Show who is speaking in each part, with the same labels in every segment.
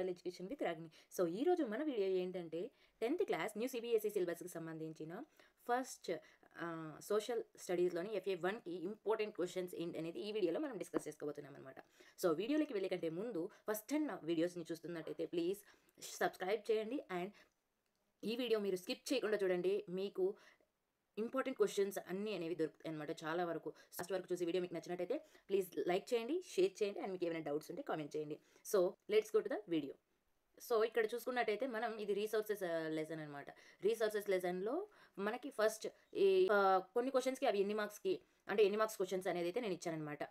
Speaker 1: Soil education with Ragini. So ఈరోజు మన video ఏంటంటే 10th క్లాస్ న్యూ సిబిఎస్ఈ సిలబస్కి సంబంధించిన ఫస్ట్ సోషల్ స్టడీస్లోని FA1కి ఇంపార్టెంట్ క్వశ్చన్స్ ఏంటి అనేది ఈ వీడియోలో మనం డిస్కస్ చేసుకోబోతున్నాం అనమాట. సో వీడియోలోకి వెళ్ళే కంటే ముందు ఫస్ట్ 10 వీడియోస్ని చూస్తున్నట్టయితే ప్లీజ్ సబ్స్క్రైబ్ చేయండి అండ్ ఈ వీడియో మీరు స్కిప్ చేయకుండా చూడండి. మీకు ఇంపార్టెంట్ క్వశ్చన్స్ అన్నీ అనేవి దొరుకుతాయి అనమాట. చాలా వరకు లాస్ట్ వరకు చూసి వీడియో మీకు నచ్చినట్టయితే ప్లీజ్ లైక్ చేయండి, షేర్ చేయండి అండ్ మీకు ఏమైనా డౌట్స్ ఉంటే కామెంట్ చేయండి. So let's go to the video. So ఇక్కడ చూసుకున్నట్టయితే మనం ఇది రీసోర్సెస్ లెసన్ అనమాట. రీసోర్సెస్ లెసన్లో మనకి ఫస్ట్ ఈ కొన్ని క్వశ్చన్స్కి అవి ఎన్ని మార్క్స్ క్వశ్చన్స్ అనేది అయితే నేను ఇచ్చానమాట.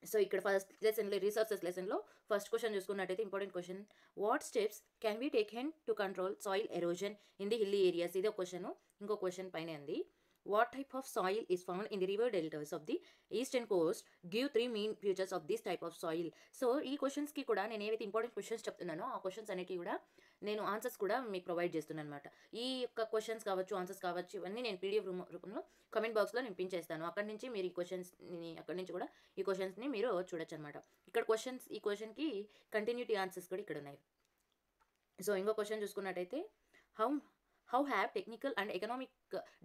Speaker 1: సో ఇక్కడ ఫస్ట్ లెసన్లో రీసోర్సెస్ లెసన్లో ఫస్ట్ క్వశ్చన్ చూసుకున్నట్టయితే important question, what steps can be taken to control soil erosion in the hilly areas. ఇదే క్వశ్చన్. ఇంకో క్వశ్చన్ పైన ఉంది, what type of soil is found in the river deltas of the eastern coast, give 3 main features of this type of soil. So ఈ క్వశ్చన్స్కి కూడా నేను ఏవైతే important questions చెప్తున్నానో ఆ క్వశ్చన్స్ అనేవి కూడా నేను ఆన్సర్స్ కూడా మీకు ప్రొవైడ్ చేస్తున్నాను అనమాట. ఈ యొక్క క్వశ్చన్స్ కావచ్చు, ఆన్సర్స్ కావచ్చు, ఇవన్నీ నేను PDF రూపంలో కమెంట్ బాక్స్లో నేను పిన్ చేస్తాను. అక్కడి నుంచి మీరు అక్కడి నుంచి కూడా ఈ క్వశ్చన్స్ని మీరు చూడొచ్చు అనమాట. ఇక్కడ ఈ క్వశ్చన్కి కంటిన్యూటీ ఆన్సర్స్ కూడా ఇక్కడ ఉన్నాయి. సో ఇంకో క్వశ్చన్ చూసుకున్నట్టయితే, how have technical and economic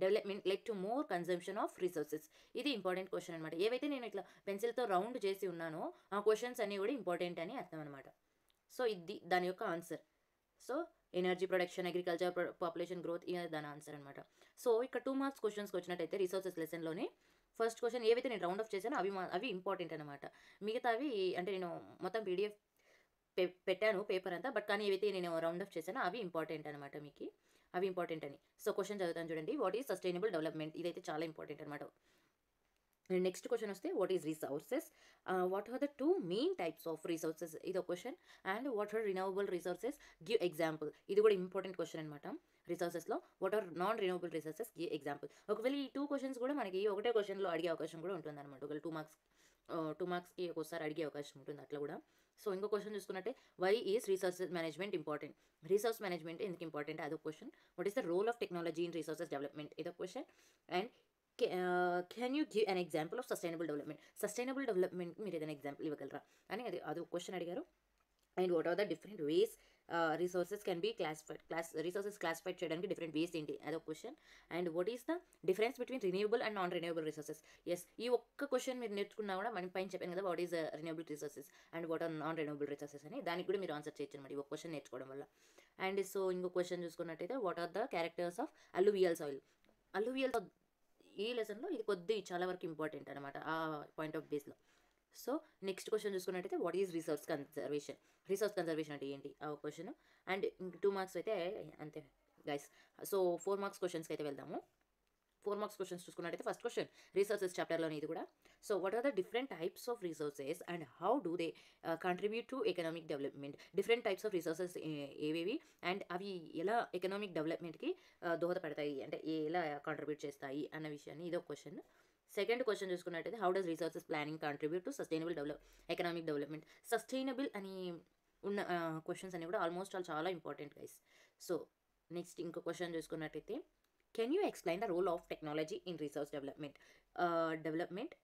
Speaker 1: development led to more consumption of resources. ఇది ఇంపార్టెంట్ క్వశ్చన్ అనమాట. ఏవైతే నేను ఇట్లా పెన్సిల్తో రౌండ్ చేసి ఉన్నానో ఆ క్వశ్చన్స్ అన్నీ కూడా ఇంపార్టెంట్ అని అర్థం అనమాట. సో ఇది దాని యొక్క answer. So energy production, agriculture, population growth, ఇది దాని ఆన్సర్ అనమాట. సో ఇక్కడ 2 మార్క్స్ క్వశ్చన్స్కి వచ్చినట్టయితే రీసోర్సెస్ లెసన్లోనే ఫస్ట్ క్వశ్చన్ ఏవైతే నేను రౌండ్ ఆఫ్ చేశానో అవి ఇంపార్టెంట్ అనమాట. మిగతావి అంటే నేను మొత్తం PDF పెట్టాను పేపర్ అంతా, బట్ కానీ ఏవైతే నేను రౌండ్ ఆఫ్ చేశానో అవి ఇంపార్టెంట్ అనమాట. మీకు అవి ఇంపార్టెంట్ అని. సో క్వశ్చన్ చదువుతాను చూడండి. What is sustainable development. ఇదైతే చాలా ఇంపార్టెంట్ అనమాట. నెక్స్ట్ క్వశ్చన్ వస్తే, what is resources, what are the 2 main types of resources. ఇది ఒక question. And what are renewable resources, give example. ఇది కూడా ఇంపార్టెంట్ క్వశ్చన్ అనమాట. రిసోర్సెస్లో what are non renewable resources, give example. ఒకవేళ ఈ 2 క్వశ్చన్స్ కూడా మనకి ఒకటే క్వశ్చన్లో అడిగే అవకాశం కూడా ఉంటుంది అనమాట. ఒకవేళ 2 మార్క్స్కి ఒకసారి అడిగే అవకాశం ఉంటుంది అట్లా కూడా. సో ఇంకో క్వశ్చన్ చూసుకున్నట్టే, why is resources management important. Resource management ఎందుకు ఇంపార్టెంట్ అదొక question. What is the role of technology in resources development, ఇదొక question. And can you give an example of sustainable development. Sustainable development మీరు ఏదైనా example ఇవ్వగలరా అని అది ఒక question అడిగారు. And what are the different ways resources can be resources classified చేయడానికి different ways ఏంటి అదొక question. And what is the difference between renewable and non renewable resources. Yes, ఈ ఒక్క క్వశ్చన్ మీరు నేర్చుకున్నా కూడా మనం పైన చెప్పాను కదా, what is renewable resources and what are non renewable resources అని. దానికి కూడా మీరు ఆన్సర్ చేయొచ్చు అనమాట ఈ ఒక క్వశ్చన్ నేర్చుకోవడం వల్ల. అండ్ సో ఇంకో క్వశ్చన్ చూసుకున్నట్టయితే, what are the characters of alluvial soil. Alluvial ఈ లెసన్లో ఇది చాలా వరకు ఇంపార్టెంట్ అనమాట ఆ పాయింట్ ఆఫ్ బేస్లో. సో నెక్స్ట్ క్వశ్చన్ చూసుకున్నట్టయితే, what is resource conservation. Resource conservation అంటే ఏంటి ఆ క్వశ్చన్. అండ్ 2 మార్క్స్ అయితే అంతే గైస్. సో 4 మార్క్స్ క్వశ్చన్స్కి అయితే వెళ్దాము. 4 మార్క్స్ క్వశ్చన్స్ చూసుకున్నట్టయితే ఫస్ట్ క్వశ్చన్ రిసోర్సెస్ చాప్టర్లోని ఇది కూడా. So what are the different types of resources and how do they contribute to economic development. Different types of resources ఏవేవి అండ్ అవి ఎలా ఎకనామిక్ డెవలప్మెంట్కి దోహదపడతాయి అంటే ఎలా కాంట్రిబ్యూట్ చేస్తాయి అన్న విషయాన్ని ఇదో క్వశ్చన్. సెకండ్ క్వశ్చన్ చూసుకున్నట్టయితే, how does resources planning contribute to sustainable economic development. Sustainable అని ఉన్న క్వశ్చన్స్ అన్ని కూడా ఆల్మోస్ట్ చాలా ఇంపార్టెంట్ గైస్. సో నెక్స్ట్ ఇంకో క్వశ్చన్ చూసుకున్నట్టయితే, can you explain the role of technology in resource development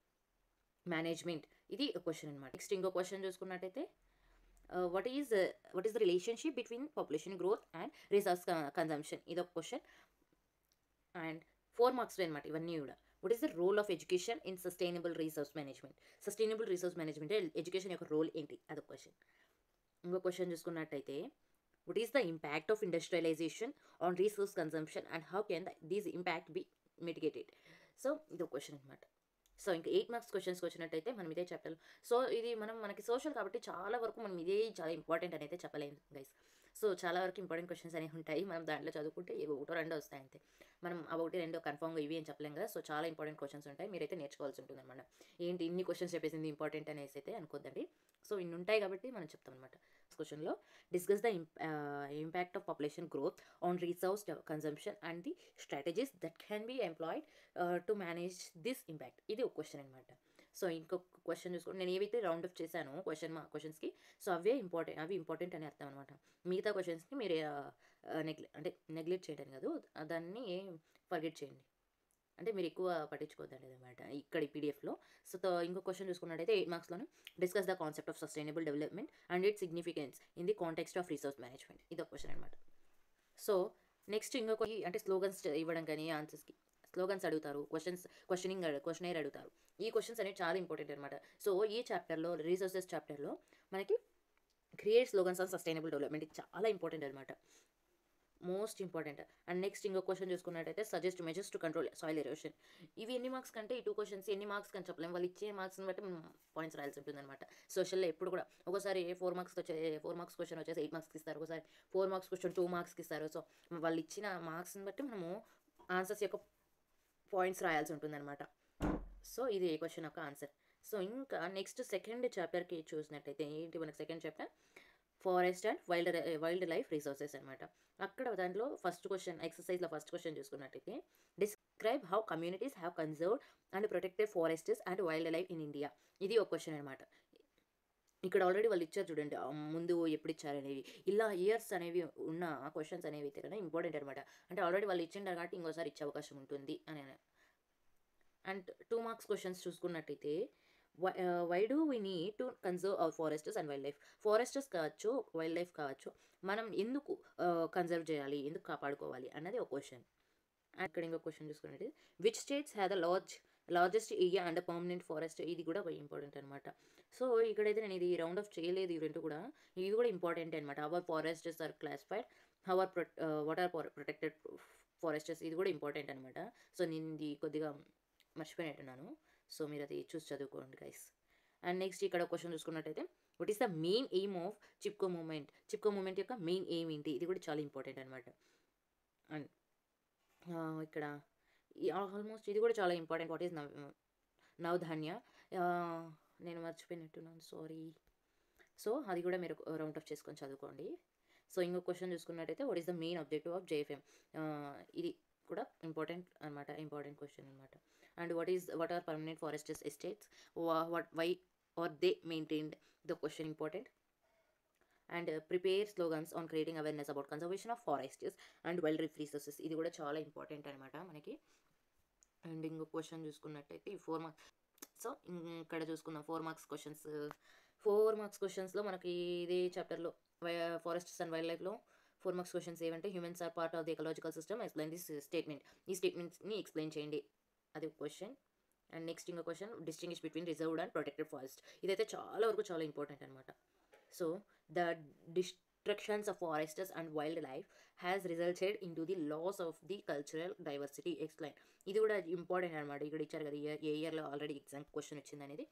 Speaker 1: management. ఇది question అనమాట. నెక్స్ట్ ఇంకో క్వశ్చన్ చూసుకున్నట్టయితే, what is the relationship between population growth and resource consumption. ఇదొక క్వశ్చన్. అండ్ 4 మార్క్స్ అనమాట ఇవన్నీ కూడా. What is the role of education in sustainable resource management. Sustainable resource management education యొక్క role ఏంటి అదొక క్వశ్చన్. ఇంకో క్వశ్చన్ చూసుకున్నట్టయితే, what is the impact of industrialisation on resource consumption and how can these impact be mitigated. So ఇదొక question అనమాట. So ఇంకా 8 marks క్వశ్చన్స్కి వచ్చినట్టయితే మనం ఇదే చాప్టర్. సో ఇది మనకి సోషల్ కాబట్టి చాలా వరకు మనం ఇదే చాలా ఇంపార్టెంట్ అని అయితే చెప్పలేము గైస్. సో చాలా వరకు ఇంపార్టెంట్ క్వశ్చన్స్ అనేవి ఉంటాయి. మనం దాంట్లో చదువుకుంటే ఏవో 1-2 వస్తాయి అంతే. మనం 1-2 కన్ఫామ్గా ఇవి అని చెప్పలేం కదా. సో చాలా ఇంపార్టెంట్ క్వశ్చన్స్ ఉంటాయి. మీరైతే నేర్చుకోవాల్సి ఉంటుంది అనమాట. ఏంటి ఇన్ని క్వశ్చన్స్ చెప్పేసింది ఇంపార్టెంట్ అనేసి అయితే అనుకోద్దండి. సో ఇన్ని ఉంటాయి కాబట్టి మనం చెప్తాం అనమాట. క్వశ్చన్లో discuss the impact of population growth on resource consumption and the strategies that can be employed to manage this impact. ఇది ఒక క్వశ్చన్ అనమాట. సో ఇంకొక క్వశ్చన్ చూసుకోండి. నేను ఏవైతే రౌండ్ ఆఫ్ చేశానో క్వశ్చన్స్కి సో అవి ఇంపార్టెంట్ అని అర్థం అనమాట. మిగతా క్వశ్చన్స్ని మీరు నెగ్లెక్ట్ చేయడం కాదు, దాన్ని ఫర్గెట్ చేయండి. అంటే మీరు ఎక్కువ పట్టించుకోవద్దండి అనమాట ఇక్కడ ఈ పీడిఎఫ్లో. సో ఇంకో క్వశ్చన్ చూసుకున్నట్టయితే 8 మార్క్స్లోనే discuss the concept of sustainable development and it significance in the context of resource management. ఇది ఒక క్వశ్చన్ అనమాట. సో నెక్స్ట్ ఇంకొక అంటే స్లోగన్స్ ఇవ్వడం కానీ ఆన్సర్స్కి స్లోగన్స్ అడుగుతారు, క్వశ్చనేర్ అడుగుతారు. ఈ క్వశ్చన్స్ అనేవి చాలా ఇంపార్టెంట్ అనమాట. సో ఈ చాప్టర్లో రీసోర్సెస్ చాప్టర్లో మనకి create slogans on sustainable development ఇది చాలా ఇంపార్టెంట్ అనమాట, మోస్ట్ ఇంపార్టెంట్. అండ్ నెక్స్ట్ ఇంకో క్వశ్చన్ చూసుకున్నట్టయితే suggest measures to control soil erosion. ఇవి ఎన్ని మార్క్స్ కంటే ఈ 2 క్వశ్చన్స్ ఎన్ని మార్క్స్ అని చెప్పలేము, వాళ్ళు ఇచ్చే మార్క్స్ని బట్టి పాయింట్స్ రాయాల్సి ఉంటుంది అనమాట. సోషల్లో ఎప్పుడు కూడా ఒకసారి 4 మార్క్స్ క్వశ్చన్ వచ్చేసి 8 మార్క్స్కి ఇస్తారు, ఒకసారి 4 మార్క్స్ క్వశ్చన్ 2 మార్క్స్కి ఇస్తారు. సో వాళ్ళు ఇచ్చిన మార్క్స్ని బట్టి మనము ఆన్సర్స్ యొక్క పాయింట్స్ రాయాల్సి ఉంటుంది అనమాట. సో ఇది ఏ క్వశ్చన్ యొక్క ఆన్సర్. సో ఇంకా నెక్స్ట్ సెకండ్ చాప్టర్కి చూసినట్టయితే ఏంటి మనకి second chapter forest and wild life resources అనమాట. అక్కడ దాంట్లో ఫస్ట్ క్వశ్చన్ ఎక్సర్సైజ్లో ఫస్ట్ క్వశ్చన్ చూసుకున్నట్టయితే describe how communities have conserved and protected forests and wildlife in India. ఇది ఒక క్వశ్చన్ అనమాట. ఇక్కడ ఆల్రెడీ వాళ్ళు ఇచ్చారు చూడండి, ముందు ఎప్పుడు ఇచ్చారు అనేవి, ఇలా ఇయర్స్ అనేవి ఉన్న క్వశ్చన్స్ అనేవి అయితే కదా ఇంపార్టెంట్ అనమాట. అంటే ఆల్రెడీ వాళ్ళు ఇచ్చిండారు కాబట్టి ఇంకోసారి ఇచ్చే అవకాశం ఉంటుంది అని. అండ్ 2 మార్క్స్ క్వశ్చన్స్ చూసుకున్నట్టయితే why do we need to conserve our foresters and wildlife. Foresters కావచ్చు, వైల్డ్ లైఫ్ కావచ్చు, మనం ఎందుకు కన్జర్వ్ చేయాలి, ఎందుకు కాపాడుకోవాలి అన్నది ఒక క్వశ్చన్. అండ్ ఇక్కడ ఇంకో క్వశ్చన్ చూసుకున్నట్టు which states have the largest area and permanent forest. ఇది కూడా ఇంపార్టెంట్ అనమాట. సో ఇక్కడైతే నేను ఇది రౌండ్ ఆఫ్ చేయలేదు, ఈ రెండు కూడా ఇది కూడా ఇంపార్టెంట్ అనమాట. Our foresters are classified, what are protected foresters, ఇది కూడా ఇంపార్టెంట్ అనమాట. సో నేను ఇది కొద్దిగా మర్చిపోయినట్టున్నాను, సో మీరు అది చూసి చదువుకోండి గైస్. అండ్ నెక్స్ట్ ఇక్కడ క్వశ్చన్ చూసుకున్నట్టయితే what is the main aim of Chipko movement. Chipko movement యొక్క మెయిన్ ఎయిమ్ ఏంటి, ఇది కూడా చాలా ఇంపార్టెంట్ అనమాట. అండ్ ఇక్కడ ఆల్మోస్ట్ ఇది కూడా చాలా ఇంపార్టెంట్, వాట్ ఈస్ నవధాన్య. నేను మర్చిపోయినట్టున్నాను, సారీ. సో అది కూడా మీరు రౌండ్ ఆఫ్ చేసుకొని చదువుకోండి. సో ఇంకో క్వశ్చన్ చూసుకున్నట్టయితే what is the main objective of JFM. ఇది కూడా ఇంపార్టెంట్ అనమాట, ఇంపార్టెంట్ క్వశ్చన్ అనమాట. And what are permanent forest estates, why are they maintained, the question important. And prepare slogans on creating awareness about conservation of forests and wildlife resources. ఇది కూడా చాలా important అనమాట మనకి. And ఇంకో question చూసుకున్నట్టయితే 4 marks. So ఇక్కడ చూసుకుందాం 4 marks questions. 4 marks క్వశ్చన్స్లో మనకి ఇదే చాప్టర్లో ఫారెస్ట్స్ అండ్ వైల్డ్ లైఫ్లో 4 మార్క్స్ క్వశ్చన్స్ ఏమంటే humans are part of the ecological system, explain this statement. ఈ స్టేట్మెంట్స్ని ఎక్స్ప్లెయిన్ చేయండి, అది ఒక క్వశ్చన్. అండ్ నెక్స్ట్ ఇంకో question distinguish between reserved and protected forest. ఇదైతే చాలా వరకు చాలా ఇంపార్టెంట్ అనమాట. So the destructions of forests and wildlife has resulted in to the loss of the cultural diversity, explain. ఇది కూడా ఇంపార్టెంట్ అనమాట. ఇక్కడ ఇచ్చారు కదా ఏ ఇయర్లో ఆల్రెడీ ఎగ్జామ్ క్వశ్చన్ వచ్చింది అనేది.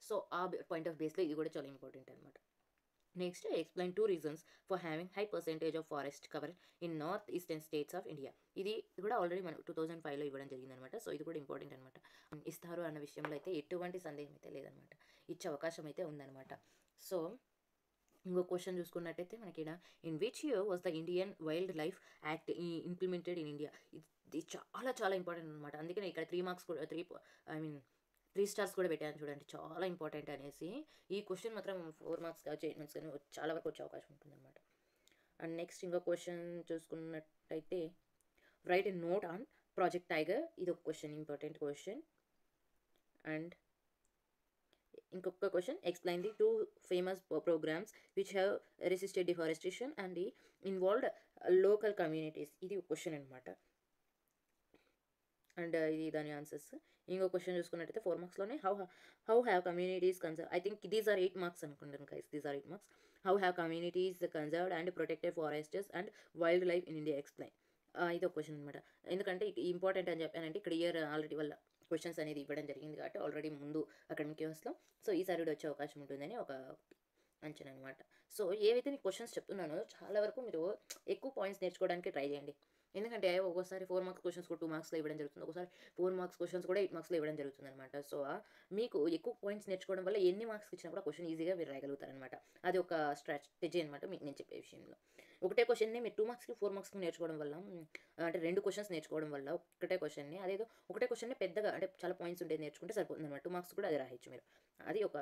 Speaker 1: సో ఆ పాయింట్ ఆఫ్ బేస్లో ఇది కూడా చాలా ఇంపార్టెంట్ అనమాట. Next explain 2 reasons for having high percentage of forest cover in north eastern states of India. ఇది కూడా ఆల్రెడీ మనం 2005లో ఇవ్వడం జరిగిందనమాట. సో ఇది కూడా ఇంపార్టెంట్ అనమాట. ఇస్తారు అన్న విషయంలో అయితే ఎటువంటి సందేహం అయితే లేదనమాట, ఇచ్చే అవకాశం అయితే ఉందన్నమాట. సో ఇంకో క్వశ్చన్ చూసుకున్నట్టయితే మనకి in which year was the Indian wild life act implemented in India. ఇది చాలా చాలా ఇంపార్టెంట్ అనమాట. అందుకనే ఇక్కడ 3 మార్క్స్ కూడా 3 స్టార్స్ కూడా పెట్టాను చూడండి, చాలా ఇంపార్టెంట్ అనేసి. ఈ క్వశ్చన్ మాత్రం 4 మార్క్స్ కావచ్చు 8 మార్క్స్ కానీ చాలా వరకు వచ్చే అవకాశం ఉంటుందన్నమాట. అండ్ నెక్స్ట్ ఇంకో క్వశ్చన్ చూసుకున్నట్టయితే write a note on project tiger. ఇది ఒక క్వశ్చన్, ఇంపార్టెంట్ క్వశ్చన్. అండ్ ఇంకొక question explain the 2 famous programmes which have resisted deforestation and the involved local communities. ఇది ఒక క్వశ్చన్ అనమాట. అండ్ ఇది దాని ఆన్సర్స్. ఇంకో క్వశ్చన్ చూసుకున్నట్టయితే 4 మార్క్స్లోనే how have communities conserve. I think these are 8 marks అనుకుంటాను guys, these are 8 marks. How have communities conserved and protected forests and wildlife in India, explain. ఇది ఒక క్వశ్చన్ అనమాట. ఎందుకంటే ఇంపార్టెంట్ అని చెప్పానంటే ఇక్కడ ఇయర్ ఆల్రెడీ వాళ్ళ క్వశ్చన్స్ అనేది ఇవ్వడం జరిగింది కాబట్టి ఆల్రెడీ ముందు అకాడమిక్ ఇయర్స్లో. సో ఈసారి కూడా వచ్చే అవకాశం ఉంటుందని ఒక అంచనా అనమాట. సో ఏవైతే నేను క్వశ్చన్స్ చెప్తున్నానో చాలా వరకు మీరు ఎక్కువ పాయింట్స్ నేర్చుకోవడానికి ట్రై చేయండి. ఎందుకంటే ఒక్కోసారి 4 మార్క్స్ క్వశ్చన్స్ కూడా 2 మార్క్స్లో ఇవ్వడం జరుగుతుంది, ఒకసారి 4 మార్క్స్ క్వశ్చన్స్ కూడా 8 మార్క్స్లో ఇవ్వడం జరుగుతుంది అనమాట. సో మీకు ఎక్కువ పాయింట్స్ నేర్చుకోవడం వల్ల ఎన్ని మార్క్స్ ఇచ్చినా కూడా క్వశ్చన్ ఈజీగా మీరు రాయగలుగుతారనమాట. అది ఒక స్ట్రాటజీ అనమాట మీకు నేను చెప్పే విషయంలో. ఒకటే క్వశ్చన్ని మీరు 2 మార్క్స్కి 4 మార్క్స్కి నేర్చుకోవడం వల్ల, అంటే 2 క్వశ్చన్స్ నేర్చుకోవడం వల్ల ఒకటే క్వశ్చన్ని, అదేదో ఒకటే క్వశ్చన్ని పెద్దగా అంటే చాలా పాయింట్స్ ఉండేది నేర్చుకుంటే సరిపోతుంది అనమాట. 2 మార్క్స్ కూడా అది రాయొచ్చు మీరు. అది ఒక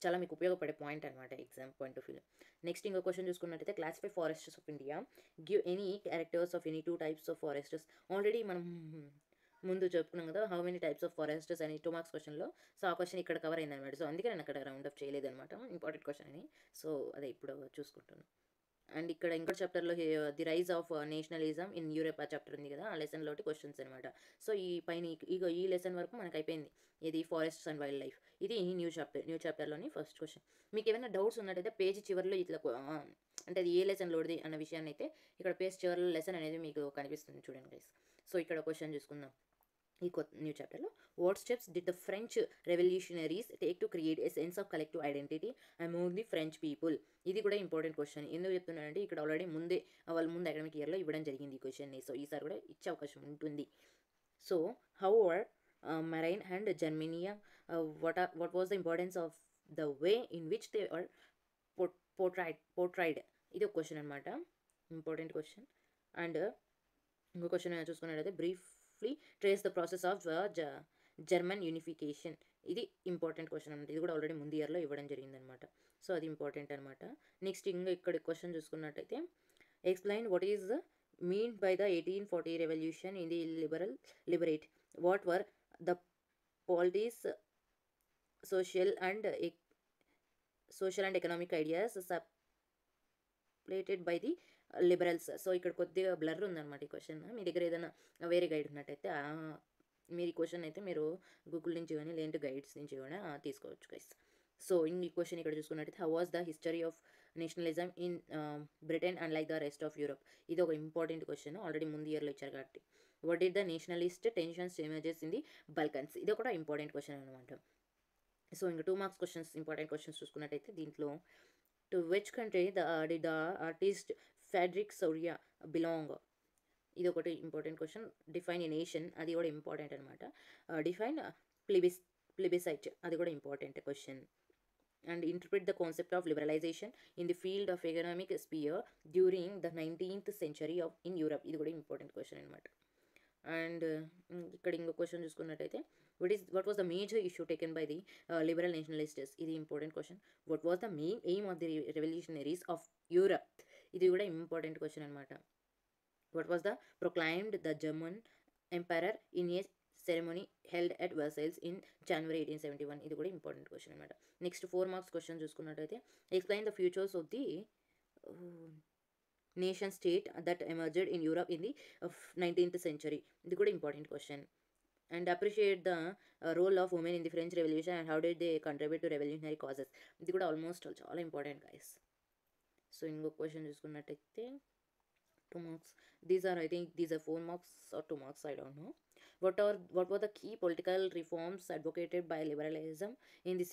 Speaker 1: చాలా మీకు ఉపయోగపడే పాయింట్ అనమాట exam point of view. Next ఇంకో క్వశ్చన్ చూసుకున్నట్టయితే classify forests of India, give any characters of any 2 types of forests. Already మనం ముందు చెప్పుకున్నాం కదా how many types of foresters అని 2 మార్క్స్ క్వశ్చన్లో. సో ఆ క్వశ్చన్ ఇక్కడ కవర్ అయిందనమాట. సో అందుకే నేను అక్కడ రౌండ్ అప్ చేయలేదనమాట, ఇంపార్టెంట్ క్వశ్చన్ అని. సో అదే ఇప్పుడు చూసుకుంటున్నాను. అండ్ ఇక్కడ ఇంకో చాప్టర్లో the rise of nationalism in Europe ఆ చాప్టర్ ఉంది కదా, ఆ లెసన్లోటి క్వశ్చన్స్ అనమాట. సో ఈ పైన ఈ లెసన్ వరకు మనకు అయిపోయింది. ఇది ఫారెస్ట్స్ అండ్ వైల్డ్ లైఫ్. ఇది న్యూ చాప్టర్లోని ఫస్ట్ క్వశ్చన్. మీకు ఏమైనా డౌట్స్ ఉన్నట్టయితే పేజీ చివరిలో ఇట్లా అంటే అది ఏ లెసన్లోది అన్న విషయాన్ని అయితే ఇక్కడ పేజ్ చివరిలో లెసన్ అనేది మీకు కనిపిస్తుంది చూడండి గైస్. సో ఇక్కడ క్వశ్చన్ చూసుకుందాం. ఈ న్యూ చాప్టర్లో what steps did the French revolutionaries take to create a sense of collective identity among the French people. ఇది కూడా ఇంపార్టెంట్ క్వశ్చన్. ఎందుకు చెప్తున్నానంటే ఇక్కడ ఆల్రెడీ వాళ్ళ ముందు అకాడమిక్ ఇయర్లో ఇవ్వడం జరిగింది ఈ క్వశ్చన్ని. సో ఈసారి కూడా ఇచ్చే అవకాశం ఉంటుంది. So how are marine and Germania what was the importance of the way in which they are portrayed. ఇది ఒక క్వశ్చన్ అనమాట, ఇంపార్టెంట్ క్వశ్చన్. అండ్ ఇంకో క్వశ్చన్ చూసుకున్నట్లయితే briefly trace the process of German unification. ఇది ఇంపార్టెంట్ క్వశ్చన్ అనమాట. ఇది కూడా already ముందు ఇయర్లో ఇవ్వడం జరిగిందనమాట. సో అది ఇంపార్టెంట్ అనమాట. నెక్స్ట్ ఇంకా ఇక్కడ క్వశ్చన్ చూసుకున్నట్టయితే explain what is mean by the 1840 revolution in the liberate. What were the policies social and economic ideas supported by the liberals. So ఇక్కడ కొద్దిగా బ్లర్ ఉందన్నమాట ఈ క్వశ్చన్. మీ దగ్గర ఏదైనా వేరే గైడ్ ఉన్నట్టయితే మీరు ఈ క్వశ్చన్ అయితే మీరు గూగుల్ నుంచి కానీ లేదంటే గైడ్స్ నుంచి కూడా తీసుకోవచ్చు గైస్. సో ఈ క్వశ్చన్ ఇక్కడ చూసుకున్నట్టయితే how was the history of nationalism in Britain and like the rest of Europe. ఇది ఒక ఇంపార్టెంట్ క్వశ్చన్, ఆల్రెడీ ముందు ఇయర్లో ఇచ్చారు కాబట్టి. What is the nationalist tensions emerges in the Balkans. ఇది కూడా ఇంపార్టెంట్ క్వశ్చన్ అనమాట. సో ఇంకా 2 మార్క్స్ క్వశ్చన్స్, ఇంపార్టెంట్ క్వశ్చన్స్ చూసుకున్నట్టయితే దీంట్లో to which country did the artist Frederic Sorrieu belong. ఇది ఒకటి important question. Define a nation, అది కూడా ఇంపార్టెంట్ అనమాట. డిఫైన్ ప్లిబిసైట్, అది కూడా important question. And interpret the concept of liberalization in the field of economic sphere during the 19th century in Europe. ఇది కూడా important question అనమాట. అండ్ ఇక్కడ ఇంకో క్వశ్చన్ చూసుకున్నట్టయితే what was the major issue taken by the liberal nationalists. ఇది important question. what was the main aim of the revolutionaries of Europe. ఇది కూడా important question అనమాట. what was the proclaimed the German emperor in a ceremony held at Versailles in January 1871. ఇది కూడా important question అనమాట. Next 4 marks question చూసుకున్నట్టయితే explain the futures of the nation state that emerged in Europe in the 19th century. ఇది కూడా important question. And appreciate the role of women in the French revolution and how did they contribute to revolutionary causes. ఇది కూడా almost చాలా important guys. So ఇంకొక question చూసుకున్నట్టయితే 2 marks. These are 4 marks are 2 marks, I don't know. what were the key political reforms advocated by liberalism in the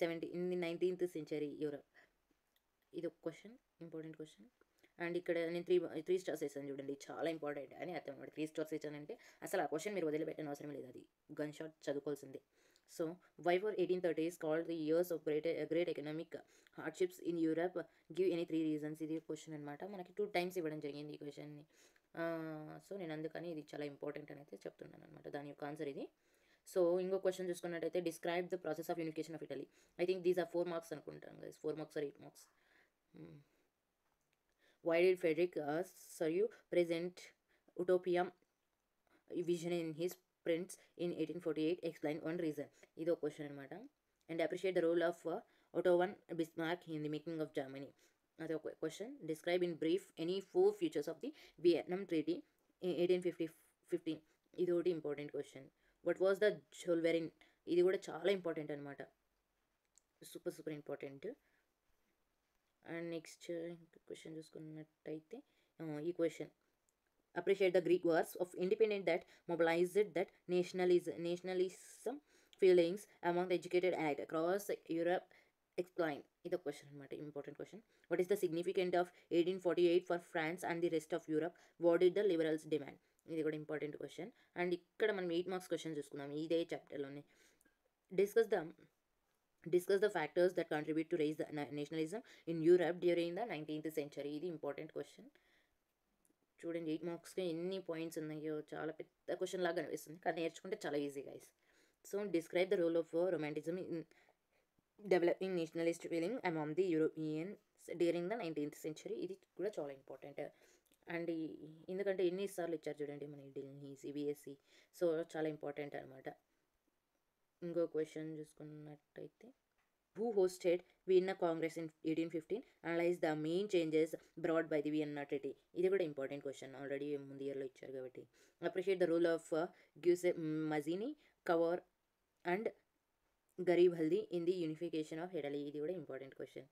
Speaker 1: 19th century Europe. ఇది ఒక question, important question. And ఇక్కడ నేను three stars వేసాను చూడండి, చాలా important అని అర్థం అనమాట. 3 స్టార్స్ ఇచ్చానంటే అసలు ఆ క్వశ్చన్ మీరు వదిలిపెట్టిన అవసరం లేదు, అది గన్ షాట్ చదువుకోవాల్సిందే. So why for 1830s called the years of great economic hardships in Europe, give any 3 reasons. ఇది క్వశ్చన్ అనమాట. మనకి 2 times ఇవ్వడం జరిగింది ఈ క్వశ్చన్ని. సో నేను అందుకని ఇది చాలా ఇంపార్టెంట్ అని అయితే చెప్తున్నాను అనమాట, దాని యొక్క ఆన్సర్ ఇది. సో ఇంకో క్వశ్చన్ చూసుకున్నట్టయితే describe the process of unification of Italy. I think these are 4 marks అనుకుంటాను guys, 4 marks are 8 marks. Why did Frederick Soryu present utopia vision in his prints in 1848? Explain one reason. Ido question అనమాట. And appreciate the role of Otto von Bismarck in the making of Germany. That's a question. Describe in brief any 4 features of the Vietnam Treaty in 1815. ఇది ఒకటి important question. What was the Zollverein? ఇది కూడా చాలా important అనమాట, super important. And next question చూసుకున్నట్టయితే ఈ question appreciate the Greek wars of independent that mobilised that nationalism feelings among the educated act across Europe. Explain. ఇది ఒక question అనమాట, important question. What is the significant of 1848 for France and the rest of Europe? What is the liberals demand? ఇది కూడా important question. And ఇక్కడ మనం 8 marks question చూసుకుందాం ఇదే చాప్టర్లోనే. Discuss the factors that contribute to raise the nationalism in Europe during the 19th century. ఇది important question. చూడండి 8 మార్క్స్కి ఎన్ని పాయింట్స్ ఉన్నాయో, చాలా పెద్ద క్వశ్చన్ లాగా అనిపిస్తుంది, కానీ నేర్చుకుంటే చాలా easy guys. So describe the role of romanticism in developing nationalist feeling among the Europeans during the 19th century. ఇది కూడా చాలా ఇంపార్టెంట్. అండ్ ఎందుకంటే ఎన్నిసార్లు ఇచ్చారు చూడండి మన ఢిల్లీ సిబిఎస్ఈ, సో చాలా ఇంపార్టెంట్ అనమాట. ఇంకో క్వశ్చన్ చూసుకున్నట్టయితే, who hosted Vienna Congress in 1815, analyze the main changes brought by the Vienna Treaty. ఇది కూడా ఇంపార్టెంట్ క్వశ్చన్, ఆల్రెడీ ముందు ఇయర్లో ఇచ్చారు కాబట్టి. అప్రిషియేట్ ద రోల్ ఆఫ్ గ్యూసె Mazzini, Cavour and Garibaldi in the unification of Italy. ఇది కూడా ఇంపార్టెంట్ క్వశ్చన్.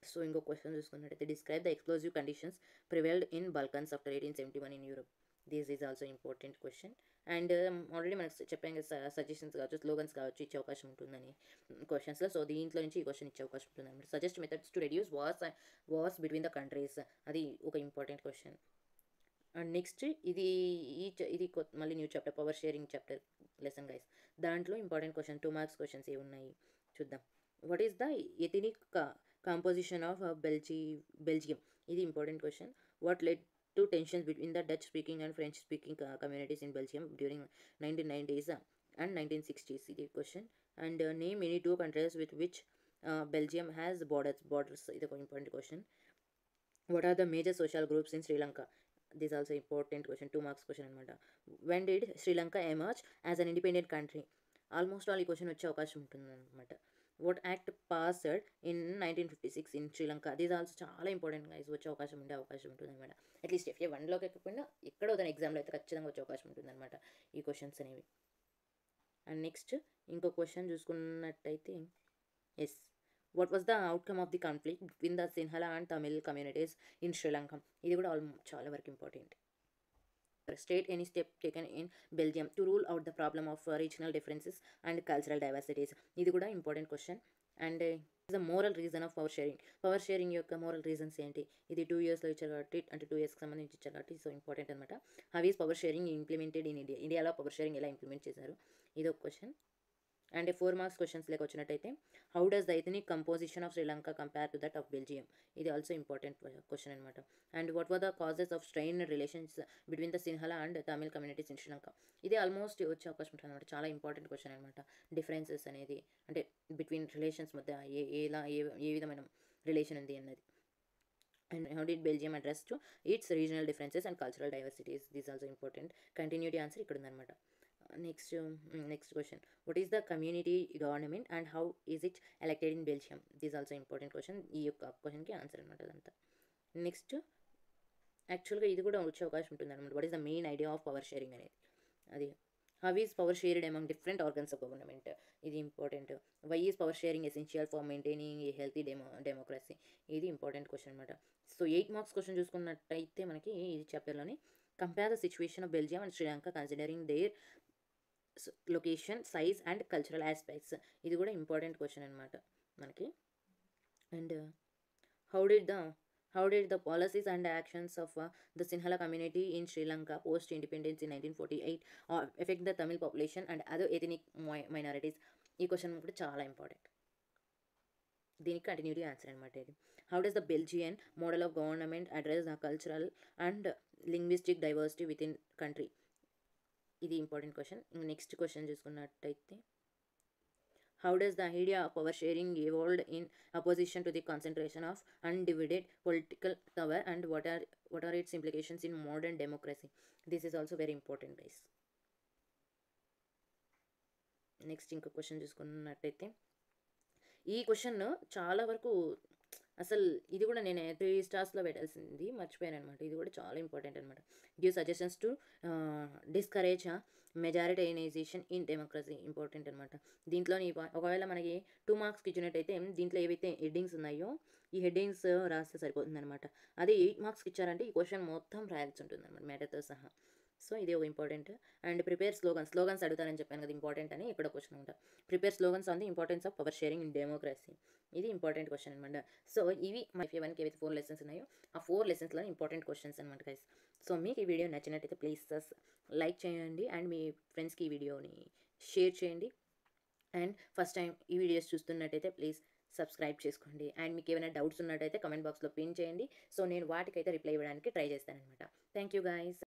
Speaker 1: సో ఇంకో క్వశ్చన్ చూసుకున్నట్టయితే, describe the explosive conditions prevailed in Balkans after 1871 in Europe. This is also important question. అండ్ already మనకు చెప్పాం కదా, suggestions కావచ్చు, స్లోగన్స్ కావచ్చు ఇచ్చే అవకాశం ఉంటుందని క్వశ్చన్స్లో. సో దీంట్లో నుంచి ఈ క్వశ్చన్ ఇచ్చే అవకాశం ఉంటుంది అనమాట. Suggest methods to reduce wars between the countries, అది ఒక ఇంపార్టెంట్ క్వశ్చన్. అండ్ నెక్స్ట్ ఇది మళ్ళీ new chapter, power sharing chapter lesson guys. దాంట్లో ఇంపార్టెంట్ క్వశ్చన్ 2 మార్క్స్ క్వశ్చన్స్ ఏ ఉన్నాయి చూద్దాం. What is the ethnic composition of Belgium. ఇది important question. What led to tensions between the Dutch speaking and French speaking communities in Belgium during 1990s and 1960s. ఇది question. And name any 2 countries with which Belgium has borders. ఇది ఒక important question. What are the major social groups in Sri Lanka. This also important question, 2 marks question అనమాట. When did Sri Lanka emerge as an independent country. Almost all ఈ question వచ్చే అవకాశం ఉంటుంది అనమాట. What act passed in 1956 in Sri Lanka. This also చాలా important guys, వచ్చే అవకాశం ఉంటుంది అనమాట. అట్లీస్ట్ FA 1లోకి ఎక్కకపోయినా ఎక్కడో దాని ఎగ్జామ్లో అయితే ఖచ్చితంగా వచ్చే అవకాశం ఉంటుంది అనమాట ఈ క్వశ్చన్స్ అనేవి. అండ్ నెక్స్ట్ ఇంకో క్వశ్చన్ చూసుకున్నట్టయితే, yes, what was the outcome of the conflict between the Sinhala and Tamil communities in Sri Lanka. ఇది కూడా చాలా వరకు important. State any step taken in Belgium to rule out the problem of regional differences and cultural diversities. ఇది కూడా important question. And the moral reason of power sharing యొక్క moral reasons ఏంటి. ఇది 2 yearsలో ఇచ్చారు కాబట్టి, అంటే 2 yearsకి సంబంధించి ఇచ్చారు కాబట్టి సో ఇంపార్టెంట్ అనమాట. How is power sharing implemented in ఇండియాలో పవర్ షేరింగ్ ఎలా ఇంప్లిమెంట్ చేశారు, ఇది ఒక క్వశ్చన్. అండ్ 4 మార్క్స్ క్వశ్చన్స్ లేక వచ్చినట్టయితే, how does the ethnic composition of Sri Lanka compare to that of Belgium. ఇది ఆల్సో ఇంపార్టెంట్ క్వశ్చన్ అనమాట. And what were the causes of strain relations between the Sinhala and Tamil communities in Sri Lanka. ఇది almost వచ్చే అవకాశం ఉంటుంది అనమాట. చాలా ఇంపార్టెంట్ క్వశ్చన్ అనమాట. డిఫరెన్సెస్ అనేది అంటే బిట్వీన్ రిలేషన్స్ మధ్య ఏ విధమైన రిలేషన్ ఉంది అన్నది. And how did Belgium address to it's regional differences and cultural diversities. This also important. Continuity answer ఇక్కడ ఉందన్నమాట. Next question, what is the community government and how is it elected in Belgium. This also important question. ఈ యొక్క క్వశ్చన్కి answer అనమాట అదంతా. Next యాక్చువల్గా ఇది కూడా వచ్చే అవకాశం ఉంటుంది అనమాట. What is the main idea of power sharing అనేది. అది how is power shared among different organs of government. ఇది important. Why is power sharing essential for maintaining a healthy democracy. ఇది ఇంపార్టెంట్ క్వశ్చన్ అనమాట. సో 8 మార్క్స్ క్వశ్చన్ చూసుకున్నట్టయితే మనకి ఈ చాప్టర్లోని, compare the situation of Belgium and Sri Lanka considering their location, size and cultural aspects. ఇది కూడా important question అనమాట మనకి. And how did the policies and actions of the Sinhala community in Sri Lanka post independence in 1948 effect the Tamil population and other ethnic minorities. ఈ question కూడా చాలా important. దీనికి continuity answer అనమాట ఇది. How does the Belgian model of government address the cultural and linguistic diversity within country. ఇది important question. Next question చూసుకున్నట్టయితే, how does the idea of power sharing evolved in opposition to the concentration of undivided political power and what are its implications in modern democracy. This is also very important guys. Next ఇంకో question చూసుకున్నట్టయితే, ఈ question చాలా వరకు అసలు ఇది కూడా నేను 3 స్టార్స్లో పెట్టాల్సింది మర్చిపోయాను అనమాట. ఇది కూడా చాలా ఇంపార్టెంట్ అనమాట. Give suggestions to discourage majoritization in democracy. Important అనమాట. దీంట్లో ఒకవేళ మనకి 2 మార్క్స్కి ఇచ్చినట్టయితే దీంట్లో ఏవైతే హెడ్డింగ్స్ ఉన్నాయో ఈ హెడ్డింగ్స్ రాస్తే సరిపోతుంది అనమాట. అదే 8 మార్క్స్కి ఇచ్చారంటే ఈ క్వశ్చన్ మొత్తం రాయాల్సి ఉంటుంది అనమాట, మ్యాటర్తో సహా. సో ఇది ఒక ఇంపార్టెంట్. అండ్ ప్రిపేర్ స్లోగన్స్ అడుగుతారని చెప్పాను కదా ఇంపార్టెంట్ అని, ఇక్కడ క్వశ్చన్ ఉంటా. Prepare slogans on the importance of power sharing in democracy. ఇది ఇంపార్టెంట్ క్వశ్చన్ అనమాట. సో ఇవి మా FA 1కి ఏవైతే 4 లెసన్స్ ఉన్నాయో ఆ 4 లెసన్స్లో ఇంపార్టెంట్ క్వశ్చన్స్ అనమాట గైస్. సో మీకు ఈ వీడియో నచ్చినట్టయితే ప్లీజ్ లైక్ చేయండి అండ్ మీ ఫ్రెండ్స్కి ఈ వీడియోని షేర్ చేయండి. అండ్ ఫస్ట్ టైం ఈ వీడియోస్ చూస్తున్నట్టయితే ప్లీజ్ సబ్స్క్రైబ్ చేసుకోండి. అండ్ మీకు ఏమైనా డౌట్స్ ఉన్నట్టయితే కమెంట్ బాక్స్లో పిన్ చేయండి. సో నేను వాటికైతే రిప్లై ఇవ్వడానికి ట్రై చేస్తాను అనమాట. Thank you guys.